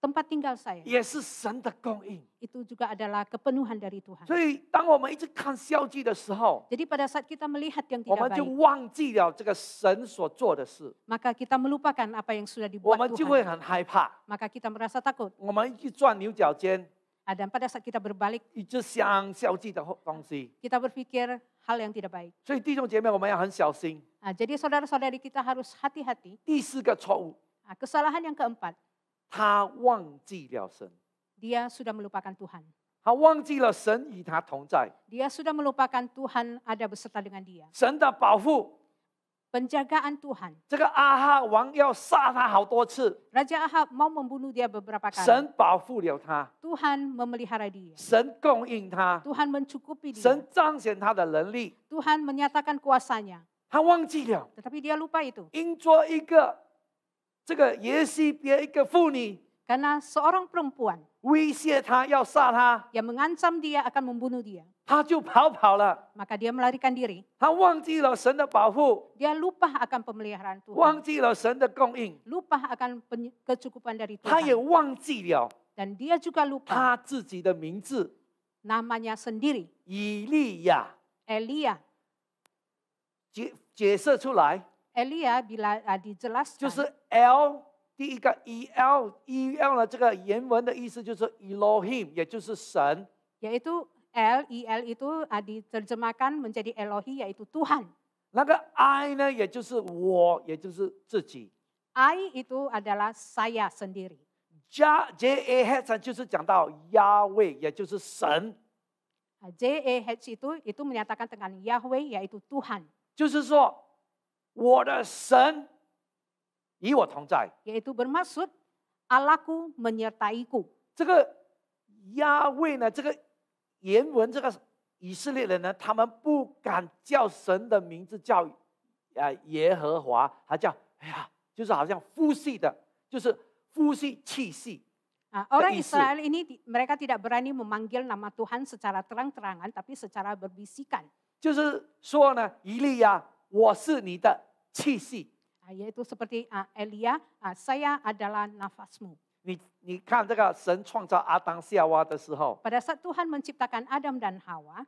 Tempat tinggal saya 也是神的供应。 itu juga adalah kepenuhan dari Tuhan. 所以当我们一直看消极的时候， Jadi pada saat kita melihat yang 我 tidak 们就 baik, 忘记了这个神所做的事， maka kita melupakan apa yang sudah 我 dibuat 们就会 Tuhan. 很害怕。 Maka kita merasa takut. 我们一直转牛角尖， Dan pada saat kita berbalik, 一直想消极的东西。 kita berpikir hal yang tidak baik. 所以弟兄姐妹，我们要很小心。 Jadi saudara-saudari kita harus hati-hati. 第4个错误， Kesalahan yang keempat, 他忘记了神， dia sudah melupakan Tuhan. 他忘记了神与他同在， Dia sudah melupakan Tuhan ada beserta dengan dia. 神的保护。 Penjagaan Tuhan. 这个阿哈王要杀他好多次， Raja Ahab mau membunuh dia beberapa kali. 神保护了他， Tuhan memelihara dia. 神供应他， Tuhan mencukupi dia. 神彰显他的能力。 Tuhan menyatakan kuasanya. 他忘记了， Tetapi dia lupa itu. 因着一个这个耶西别一个妇女 Karena seorang perempuan 威胁他要杀他， yang mengancam dia akan membunuh dia. 他就跑了。 Maka dia melarikan diri. 他忘记了神的保护， Dia lupa akan pemeliharaan 忘 Tuhan. 记了神的供应， Lupa akan kecukupan dari 他也 Tuhan. 忘记了 Dan dia juga lupa 他自己的名字 namanya sendiri. 以利亚 Elia. 解释出来， Elia bila dijelaskan. 就是 L 第一个 EL 呢，这个原文的意思就是 Elohim， 也就是神。 Yaitu El itu diterjemahkan menjadi Elohi yaitu Tuhan. 那个 I 呢，也就是我，也就是自己。 I itu adalah saya sendiri. JAH 就是讲到 Yahweh， 也就是神。 JAH itu menyatakan tentang Yahweh yaitu Tuhan. 就是说，我的神与我同在。 Yaitu bermaksud Allahku menyertaiku. 这个亚卫呢，这个原文这个以色列人呢，他们不敢叫神的名字叫耶和华，他叫就是好像呼吸的，就是呼吸气息。 Orang Israel ini mereka tidak berani memanggil nama Tuhan secara terang-terangan, tapi secara berbisikan. 就是说呢，以利亚，我是你的气息。 Yaitu seperti Elia, saya adalah nafasmu. 你看这个神创造阿当夏娃的时候， Pada saat Tuhan menciptakan Adam dan Hawa,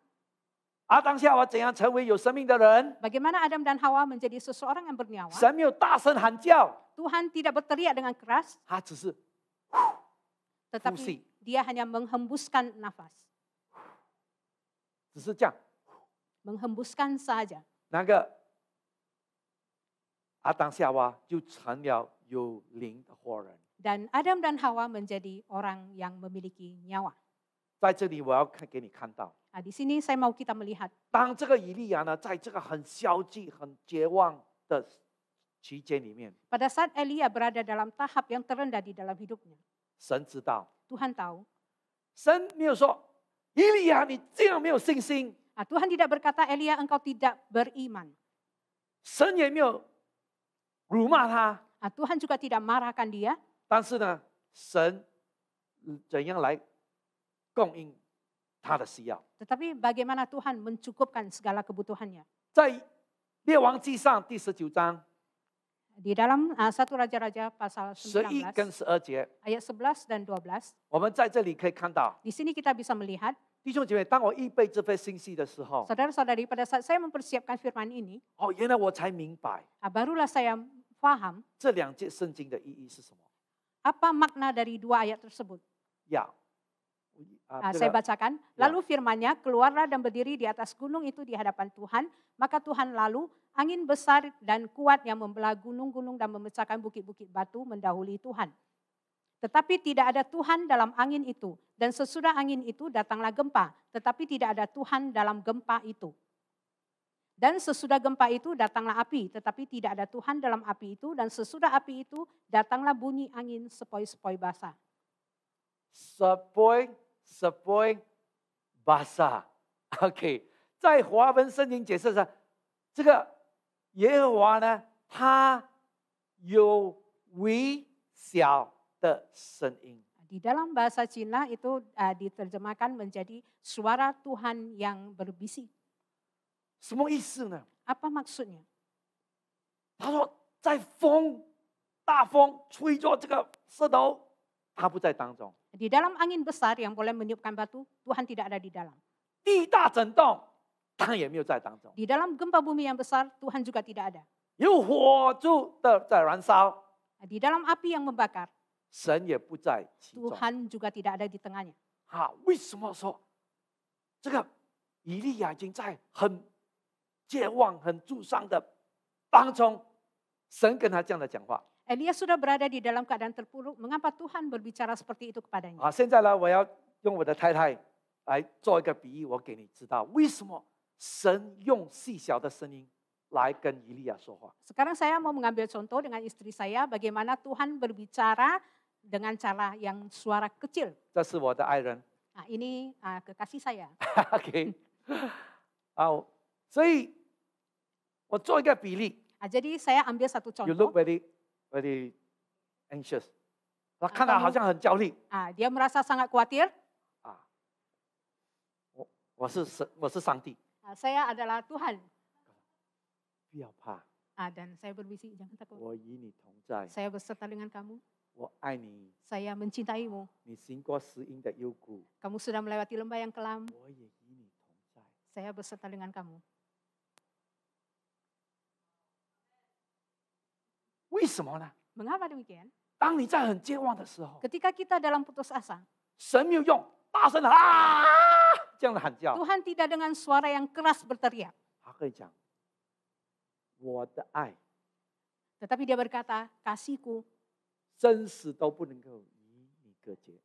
阿当夏娃怎样成为有生命的人？ bagaimana Adam dan Hawa menjadi seseorang yang bernyawa? 神没有大声喊叫， Tuhan tidak berteriak dengan keras, 他只是 tetapi dia hanya menghembuskan nafas. 只是这样。 Menghembuskan saja. 那个阿当夏娃就成了有灵的活人。 Dan Adam dan Hawa menjadi orang yang memiliki nyawa. 在这里我要给你看到， Di sini saya mau kita melihat 当这个以利亚呢，在这个很消极、很绝望的期间里面， Pada saat Elia berada dalam tahap yang terendah di dalam hidupnya, 神知道， Tuhan tahu. 神没有说以利亚你这样没有信心， Tuhan tidak berkata, Elia engkau tidak beriman. 神也没有辱骂他， Tuhan juga tidak marahkan dia. 但是呢，神怎样来供应他的需要？ Tetapi bagaimana Tuhan mencukupkan segala kebutuhannya. 在列王记上第19章 Di dalam 1 Raja-Raja pasal 11 19, 跟12节， ayat 11 dan 12, 我们在这里可以看到， di sini kita bisa melihat, 弟兄姐妹，当我预备这份信息的时候， saudara-saudari, pada saat saya mempersiapkan firman ini, 哦，原来我才明白 barulah saya paham 这两节圣经的意义是什么。 apa makna dari dua ayat tersebut. 呀， Saya bacakan, lalu firman-Nya, keluarlah dan berdiri di atas gunung itu di hadapan Tuhan, maka Tuhan lalu angin besar dan kuat yang membelah gunung-gunung dan memecahkan bukit-bukit batu mendahului Tuhan. Tetapi tidak ada Tuhan dalam angin itu, dan sesudah angin itu datanglah gempa, tetapi tidak ada Tuhan dalam gempa itu. Dan sesudah gempa itu datanglah api, tetapi tidak ada Tuhan dalam api itu, dan sesudah api itu datanglah bunyi angin sepoi-sepoi basah. sepoi basah。OK， 在华文圣经解释上，这个耶和华呢，他有微小的声音。 Di dalam bahasa Cina itu diterjemahkan menjadi suara Tuhan yang berbisik. 什么意思呢？ Apa maksudnya? 他说，在大风吹着这个石头，他不在当中。 Di dalam angin besar yang boleh meniupkan batu, Tuhan tidak ada di dalam. 地大震动，他也没有在当中。 Di dalam gempa bumi yang besar, Tuhan juga tidak ada. 有火柱的在燃烧， Di dalam api yang membakar, 神也不在其中。 Tuhan juga tidak ada di tengahnya. 为什么说这个以利亚已经在很绝望、很沮丧的当中，神跟他这样的讲话？ Elia sudah berada di dalam keadaan terpuruk, mengapa Tuhan berbicara seperti itu kepadanya? 现在呢，我要用我的太太来做一个比喻，我给你知道为什么神用细小的声音来跟以利亚说话。 Sekarang saya mau mengambil contoh dengan istri saya, bagaimana Tuhan berbicara dengan cara yang suara kecil. 这是我的爱人。 Ini kekasih saya. OK， 所以我做一个比例。 Jadi saya ambil satu You look contoh. very anxious， 他看他好像很焦虑。 Dia merasa sangat khawatir. 我是上帝。 Saya adalah Tuhan. 不要怕， Dan saya berbisik, jangan takut. 我与你同在， Saya beserta dengan kamu. 我爱你。 Saya mencintaimu. 你行过死荫的幽谷， Kamu sudah melewati lembah yang kelam. 我也与你同在。 Saya beserta dengan kamu. 为什么呢？ Mengapa demikian? 当你在很绝望的时候， Ketika kita dalam putus asa, 神没有用大声的这样的喊叫， Tuhan tidak dengan suara yang keras berteriak. 他可以讲我的爱， Tetapi dia berkata, kasihku, 生死都不能够与你隔绝，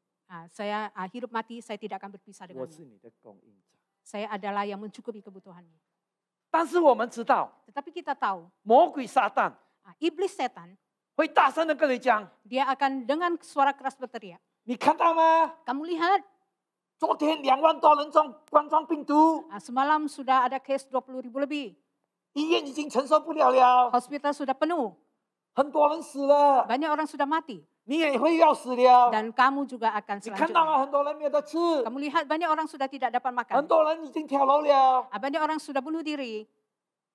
saya hidup mati, saya tidak akan berpisah 我 denganmu. 是你的供应者。 Saya adalah yang mencukupi kebutuhanmu. 但是我们知道， Tetapi kita tahu, 魔鬼撒旦 iblis setan, 会大声的跟你讲， dia akan dengan suara keras berteriak. 你看到吗？ Kamu lihat, 昨天2万多人中冠状病毒， semalam sudah ada case 20.000 lebih. 医院已经承受不了了， Hospital sudah penuh. 很多人死了， Banyak orang sudah mati. 你也会要死了。 Dan kamu juga akan 你看到 selanjutnya. 了很多人没有得吃， Kamu lihat banyak orang sudah tidak dapat 很 makan. 多人已经跳楼了。 Banyak orang sudah bunuh diri.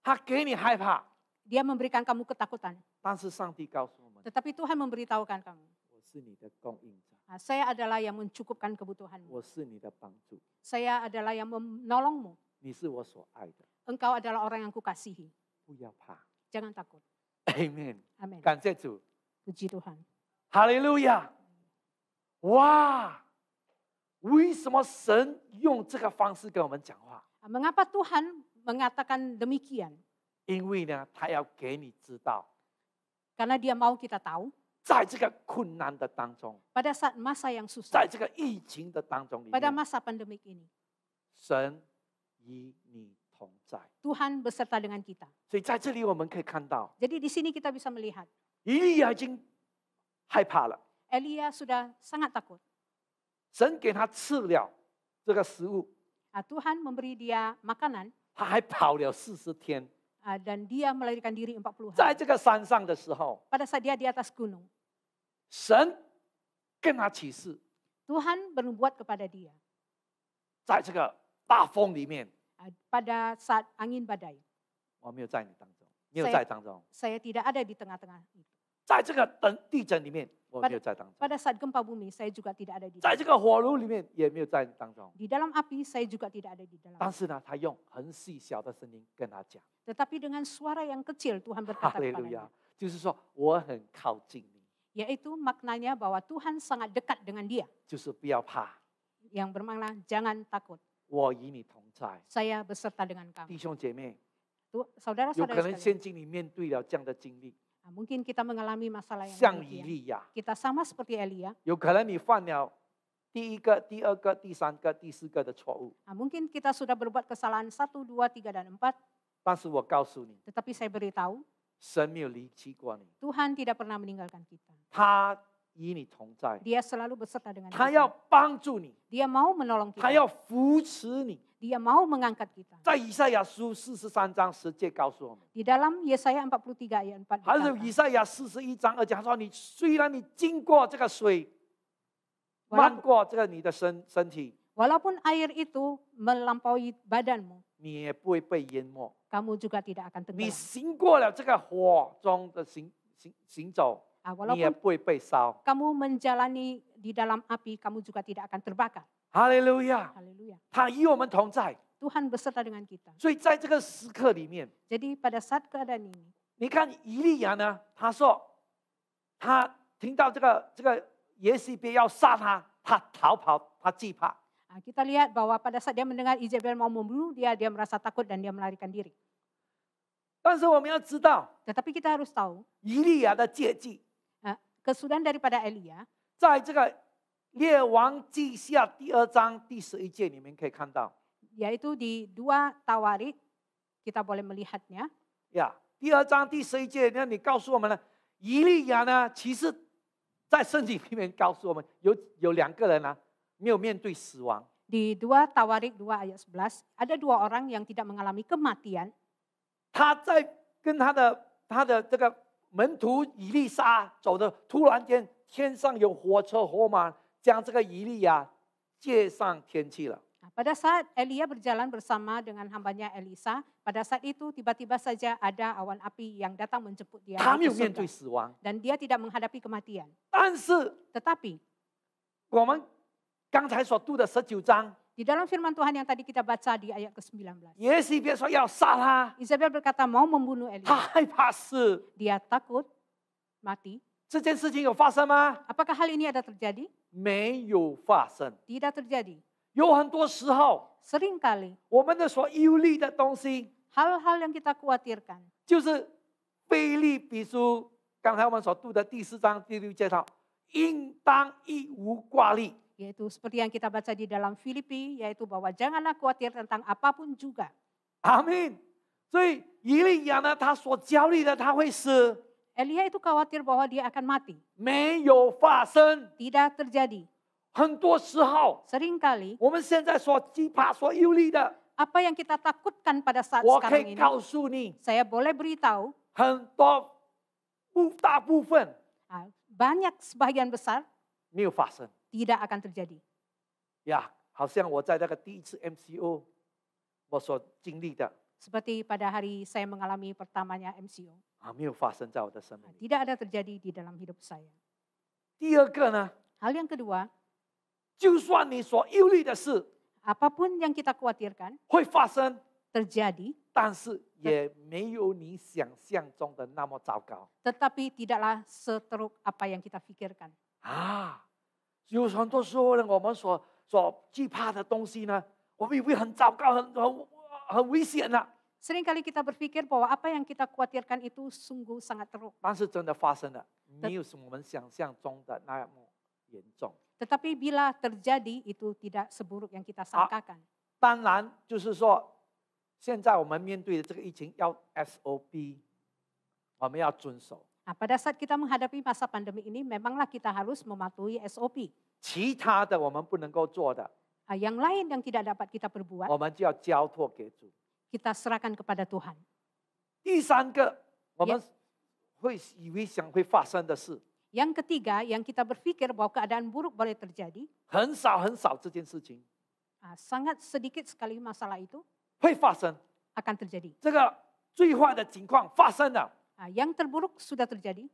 他给你害怕， Dia memberikan kamu ketakutan. 但是上帝告诉我们， Tetapi Tuhan memberitahukan kamu, 我是你的供应者， saya adalah yang mencukupkan kebutuhanmu. 我是你的帮助， Saya adalah yang menolongmu. 你是我所爱的， Engkau adalah orang yang kukasihi. 不要怕。 Jangan takut. Amen， Amin. 感谢主， Puji Tuhan. 哈利路亚！哇，为什么神用这个方式跟我们讲话？ Mengapa Tuhan mengatakan demikian? 因为呢，他要给你知道， Karena dia mau kita tahu, 在这个困难的当中， pada saat masa yang 在 susah, 这个疫情的当中里 pada 面， masa pandemik ini, 神与你同同在。 Tuhan beserta dengan kita. 所以在这里我们可以看到， Jadi di sini kita bisa melihat 以利亚已经害怕了， Elia sudah sangat takut. 神给他赐了这个食物， Tuhan memberi dia makanan 他还跑了40天。 dan dia melarikan diri 40 在 hari. 这个山上的时候， Pada saat dia di atas gunung, 神跟他起誓， Tuhan bernubuat kepada dia 在这个大风里面， pada saat angin badai. 我没有在你当中，没有在当中， Saya tidak ada di tengah-tengah itu. 在这个地震里面，我没有在当中， Pada saat gempa bumi, saya juga tidak ada di 在 dalam. 这个火炉里面也没有在当中。 Di dalam api, saya juga tidak ada di dalam. 但是呢，他用很细小的声音跟他讲， Tetapi dengan suara yang kecil, Tuhan 哈 berkata 利路 kepadanya. 亚，就是说我很靠近你， Yaitu maknanya bahwa Tuhan sangat dekat dengan dia. 就是不要怕， Yang bermakna, jangan takut. 我与你同在。 Saya beserta dengan kamu. 弟兄姐妹， Saudara-saudara 有可能 sekalian, 现今你面对了这样的经历， mungkin kita mengalami masalah yang 像以 demikian. 利亚， Kita sama seperti Elia. 有可能你犯了第一个、第二个、第三个、第四个的错误， Mungkin kita sudah berbuat kesalahan 1, 2, 3, dan 4. 但是我告诉你， Tetapi saya beritahu, 神没有离弃过你， Tuhan tidak pernah meninggalkan kita. 他与你同在， Dia selalu beserta dengan 他要 kita. 帮助你， Dia mau menolong 他 kita. 要扶持你。 Dia mau mengangkat kita. 在以赛亚书43章10节告诉我们， Di dalam Yesaya 43 ayat 4还有 berkata, 以赛亚41章2节，他说你虽然你经过这个水，漫过这个你的身体， walaupun air itu melampaui badanmu, 你也不会被淹没。 kamu juga tidak akan 你 tenggelam. 行过了这个火中的行走，你也 Walaupun 不会被烧。 kamu menjalani di dalam api, kamu juga tidak akan terbakar. 哈利路亚！ Haleluya. 他与我们同在， Tuhan beserta dengan kita. 所以在这个时刻里面， Jadi pada saat keadaan ini, 你看以利亚呢，他说他听到这个耶洗别要杀他，他逃跑，他惧怕。 kita lihat bahwa pada saat dia mendengar Izebel mau membunuh dia, dia merasa takut dan dia melarikan diri. 但是我们要知道， Tetapi kita harus tahu, 以利亚的借记， kesudahan daripada Elia, 在这个列王记下第2章第11节里面可以看到， yaitu di 2 Tawarik, kita boleh melihatnya. 呀，第2章第11节，那你告诉我们呢，以利亚呢，其实在圣经里面告诉我们，有2个人呢，没有面对死亡。 Di 2 Tawarik 2 ayat 11, ada 2 orang yang tidak mengalami kematian. 他在跟他的这个门徒以利沙走的，突然间天上有火车火马，将这个以利亚接上天去了。 Pada saat Elia berjalan bersama dengan hambanya Elisa, pada saat itu tiba-tiba saja ada awan api yang datang menjemput dia 他没 ke 有面对 surga. 死亡， Dan dia tidak menghadapi kematian. 但是 Tetapi 我们刚才所读的19章， di dalam firman Tuhan yang tadi kita baca di ayat ke-19, 耶洗别说要杀他， Izebel berkata mau membunuh 他 Elia. 害怕死。 Dia takut mati. 这件事情有发生吗？ Apakah hal ini ada terjadi? 没有发生。 Tidak terjadi. 有很多时候， Seringkali 我们的所忧虑的东西， hal-hal yang kita khawatirkan, 就是腓立比书刚才我们所读的第4章第6节上，应当一无挂虑。 yaitu seperti yang kita baca di dalam Filipi, yaitu bahwa janganlah khawatir tentang apapun juga. 阿门。所以以利亚呢，他所焦虑的他会死， Elia itu khawatir bahwa dia akan mati. 没有发生。 Tidak terjadi. 很多时候， Seringkali 我们现在所惧怕、所忧虑的， apa yang kita takutkan pada saat 我可 sekarang 以 ini, 告诉你， saya boleh beritahu, 很多大部分 banyak sebagian besar 没有发生。 tidak akan terjadi. 呀，好像我在那个第一次 MCO 我所经历的 Seperti pada hari saya mengalami pertamanya MCO. 没有发生在我的生命里。 Tidak ada terjadi di dalam hidup saya. 第二个呢， Hal yang kedua, 就算你所忧虑的事 apapun yang kita khawatirkan 会发生， terjadi, 但是也没有你想象中的那么糟糕 tetapi tidaklah seteruk apa yang kita pikirkan. 啊。有很多时候呢，我们所惧怕的东西呢，我们以为很糟糕、很危险的， Seringkali kita berpikir bahwa apa yang kita khawatirkan itu sungguh sangat teruk. 但是真的发生了，没有我们想象中的那么严重。 Tetapi bila terjadi itu tidak seburuk yang kita sangkakan. 当然，就是说，现在我们面对的这个疫情要 SOP， 我们要遵守。 Nah, pada saat kita menghadapi masa pandemi ini, memanglah kita harus mematuhi SOP. 其他的我们不能够做的， Yang lain yang tidak dapat kita perbuat, 我们就要交托给主。 kita serahkan kepada Tuhan. 第三个，我们会以为想会发生的事， Yang ketiga, yang kita berpikir bahwa keadaan buruk boleh terjadi, 很少这件事情 sangat sedikit sekali masalah itu 会发生。 akan terjadi. 这个最坏的情况发生了， Yang terburuk sudah terjadi,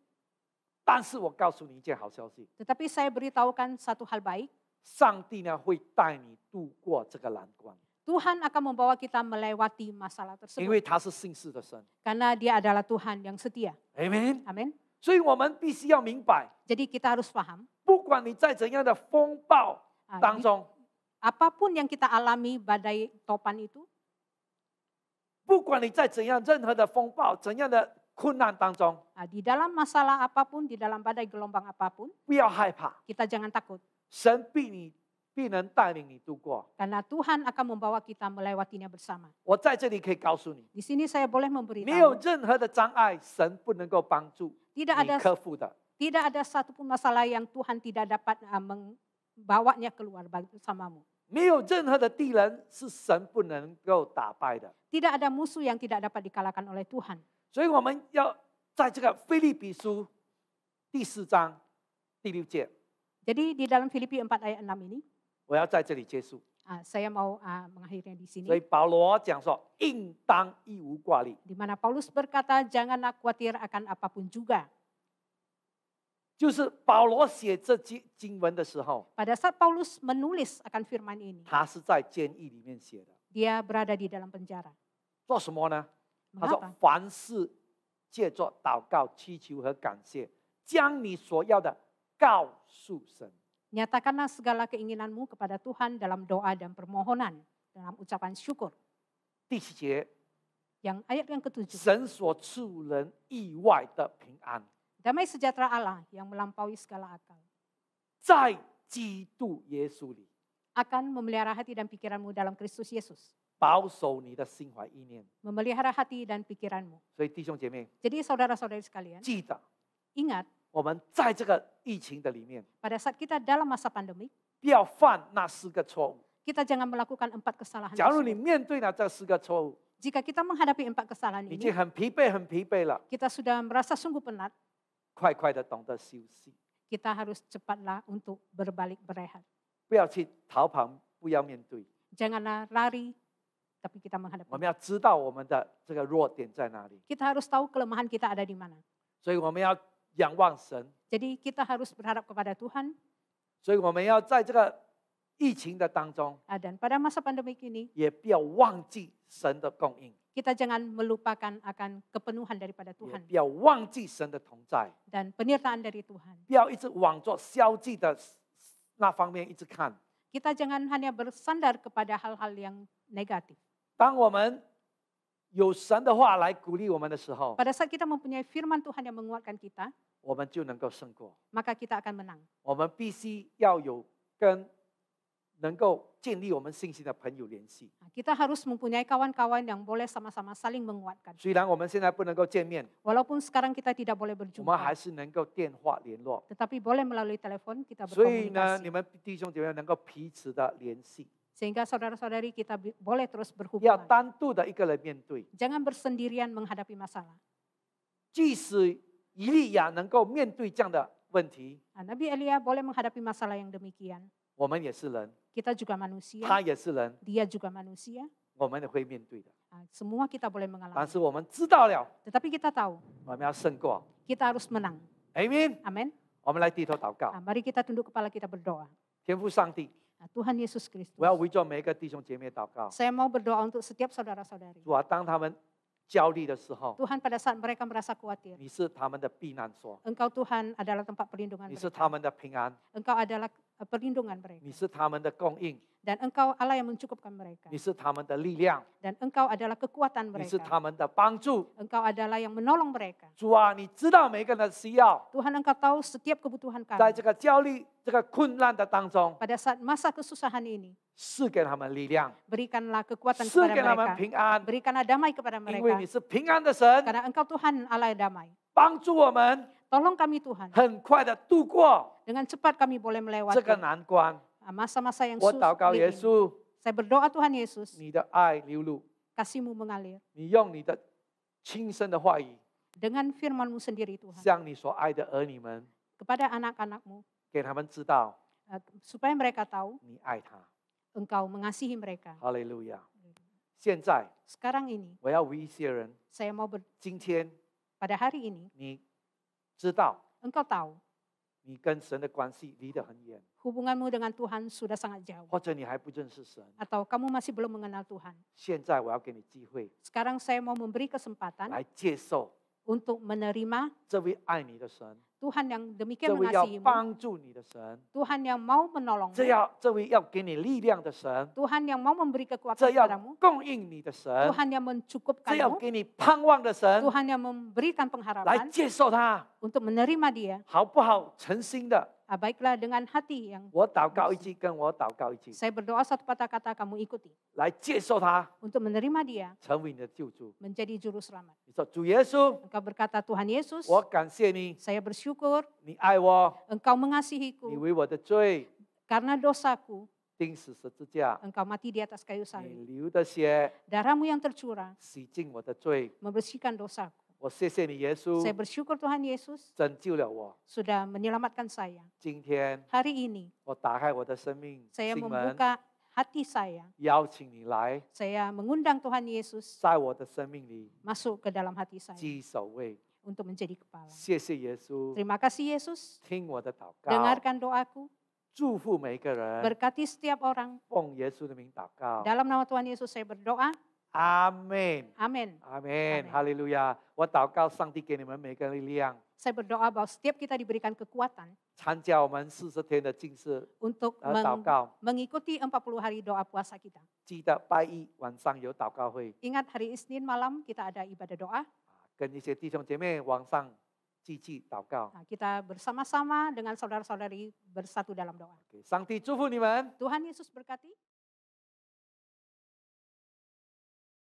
但是我告诉你一件好消息， tetapi saya beritahukan satu hal baik, 上帝呢会带你度过这个难关， Tuhan akan membawa kita melewati masalah 因 tersebut. 为他是信实的神。 Karena Dia adalah Tuhan yang setia. Amen。 Amin. 所以我们必须要明白， Jadi kita harus paham, 不管你在怎样的风暴当中， apapun yang kita alami badai topan itu, 不管你在怎样任何的风暴、怎样的困难当中， di dalam masalah apapun, di dalam badai gelombang apapun, 不要害怕， kita jangan takut. 神必能带领你度过。 Karena Tuhan akan membawa kita melewatinya bersama. 我在这里可以告诉你， Di sini saya boleh 没有 memberitahu, 任何的障碍，神不能够帮助 tidak 你 ada 克服的。 tidak ada satupun masalah yang Tuhan tidak dapat membawanya keluar bersamamu. 没有任何的敌人是神不能够打败的。 Tidak ada musuh yang tidak dapat dikalahkan oleh Tuhan. 所以我们要在这个腓立比书第4章第6节， Jadi di dalam Filipi 4 ayat 6 ini, 我要在这里结束。 saya mau mengakhirinya di 所以 sini, 保罗讲说，应当一无挂虑。 di mana Paulus berkata, janganlah khawatir akan apapun juga. 就是保罗写这经文的时候， Pada saat Paulus menulis akan firman ini, 他是在监狱里面写的。 dia berada di dalam penjara. 做什么呢？他说 Mengapa?：“ 凡事借着祷告、祈求和感谢，将你所要的告诉神。” Nyatakanlah segala keinginanmu kepada Tuhan dalam doa dan permohonan, dalam ucapan syukur. 第7节， Yang ayat yang ketujuh, 神所赐人意外的平安， damai sejahtera Allah yang melampaui segala akal 在基督耶稣里， akan memelihara hati dan pikiranmu dalam Kristus Yesus. 保守你的心怀意念。 Memelihara hati dan pikiranmu. 所以弟兄姐妹， Jadi saudara-saudari sekalian, 记得 ingat 我们在这个疫情的里面， pada saat kita dalam masa pandemi, 不要犯那4个错误。 kita jangan melakukan 4 kesalahan 假如你 tersebut. 面对了这4个错误， Jika kita menghadapi 4 kesalahan 已经 ini, 很疲惫了， kita sudah merasa sungguh penat, 快的懂得休息， kita harus cepatlah untuk berbalik berehat. 不要去逃跑，不要面对。 Janganlah lari, tapi kita menghadapi. 我们要知道我们的这个弱点在哪里， Kita harus tahu kelemahan kita ada di mana. 所以我们要仰望神， Jadi kita harus berharap kepada Tuhan, 所以我们要在这个疫情的当中， dan pada masa pandemi ini, 也不要忘记神的供应， kita jangan melupakan akan kepenuhan daripada 也 Tuhan 不要忘记神的同在， dan penyertaan dari Tuhan. 不要一直往着消极的那方面一直看。 Kita jangan hanya bersandar kepada hal-hal yang negatif. 当我们有神的话来鼓励我们的时候， Pada saat kita mempunyai firman Tuhan yang menguatkan kita, 我们就能够胜过。 maka kita akan menang. 我们必须要有跟能够建立我们信心的朋友联系。 Kita harus mempunyai kawan-kawan yang boleh sama-sama saling menguatkan. 虽然我们现在不能够见面， Walaupun sekarang kita tidak boleh 我们还 berjumpa, 是能够电话联络。 tetapi boleh melalui telepon kita 所以呢， berkomunikasi. 你们弟兄姐妹能够彼此的联系， Sehingga saudara-saudari kita boleh terus 要 berhubungan. 单独的一个人面对。 Jangan bersendirian menghadapi masalah. 即使以利亚能够面对这样的问题， Nabi Elia boleh menghadapi masalah yang demikian. 我们也是人， Kita juga manusia, 他也是人， dia juga manusia. 我们也会面对的。 Semua kita boleh 但 mengalami. 是我们知道了， Tetapi kita tahu, 我们要胜过。 kita harus menang. Amen。 Amin. 我们来低头祷告， Mari kita tunduk kepala kita berdoa. 天父上帝， Tuhan Yesus Kristus, 我要为着每一个弟兄姐妹祷告。 saya mau berdoa untuk setiap saudara-saudari. 主啊，当他们焦虑的时候， Tuhan, pada saat mereka merasa khawatir, 你是他们的避难所， Engkau Tuhan adalah tempat perlindungan 你是 mereka. 他们的平安。 Engkau adalah perlindungan mereka. 你是他们的供应， Dan Engkau Allah yang mencukupkan mereka. 你是他们的力量， Dan Engkau adalah kekuatan 你是 mereka. 他们的帮助。 Engkau adalah yang menolong mereka. 主啊，你知道每个人的需要， Tuhan Engkau tahu setiap kebutuhan 在 kami. 这个焦虑、这个困难的当中， Pada saat masa kesusahan ini, 赐给他们力量， berikanlah kekuatan 赐 kepada 给他们 mereka. 平安， Berikanlah damai kepada 因为你 mereka. 是平安的神， Karena Engkau Tuhan Allah yang damai. 帮助我们 Tolong kami Tuhan. 很快的度过 Dengan cepat kami boleh 这个 melewati 难关。 masa-masa yang 我祷告 sulit 耶 ini. 稣， Saya berdoa Tuhan Yesus, 你的爱流露， kasih-Mu mengalir. 你用你的亲生的话语， Dengan firman-Mu sendiri Tuhan. 向你所爱的儿女们， Kepada anak-anak-Mu. 给他们知道 Supaya mereka tahu 你爱他。 Engkau mengasihi mereka. 哈利路亚！现在 Sekarang ini 我要为一些人， saya mau 今天 pada hari ini 你知道 Engkau tahu 你跟神的关系离得很远， hubunganmu dengan Tuhan sudah sangat jauh. 或者你还不认识神。 Atau kamu masih belum mengenal Tuhan. 现在我要给你机会 Sekarang saya mau memberi kesempatan 来接受 untuk menerima 这位爱你的神， Tuhan yang 这 demikian 位要 mengasihimu. 帮助你的神， Tuhan yang mau menolongmu. 这位要给你力量的神， Tuhan yang mau memberi 这 kekuatan 要 kepadamu. 供应你的神， Tuhan yang 这要 mencukupkanmu. 给你盼望的神， Tuhan yang memberikan 来 pengharapan 接受他， untuk menerima dia. 好不好？诚心的， Baiklah dengan hati yang 我祷告一句，跟我祷告一句， saya berdoa satu kata-kata kamu ikuti. 来接受他， Untuk menerima dia 成为你的救主。 menjadi juru selamat. 你说主耶稣， Engkau berkata Tuhan Yesus, 我感谢你， saya bersyukur 你爱我， Engkau 你 mengasihiku 为我的罪 karena dosaku. 钉死十字架， Engkau mati di atas kayu 你 salib. 流的血 Darahmu yang tercurah 洗净我的罪。 membersihkan dosaku. 我谢谢你，耶稣 Saya bersyukur Tuhan Yesus 拯救了我。 sudah menyelamatkan saya. 今天 Hari ini 我打开我的生命 saya 心门， membuka hati saya. 邀请你来， Saya mengundang Tuhan Yesus 在我的生命里 masuk ke dalam hati saya 居首位。 untuk menjadi kepala. 谢谢耶稣， Terima kasih Yesus. 听我的祷告， Dengarkan doaku. 祝福每一个人， Berkati setiap orang. 奉耶稣的名祷告， Dalam nama Tuhan Yesus saya berdoa. 阿门， Amin. 阿门， Amen 哈利路亚！我祷告，上帝给你们每个人力量， Saya berdoa bahwa setiap kita diberikan kekuatan 参加我们40天的禁食 untuk 祷告。 mengikuti 40 hari doa puasa kita. 记得拜一晚上有祷告会， Ingat hari Isnin malam kita ada ibadah doa. 跟一些弟兄姐妹晚上继续祷告。 Nah, kita bersama-sama dengan saudara-saudari bersatu dalam doa. 上帝祝福你们。 Tuhan Yesus berkati.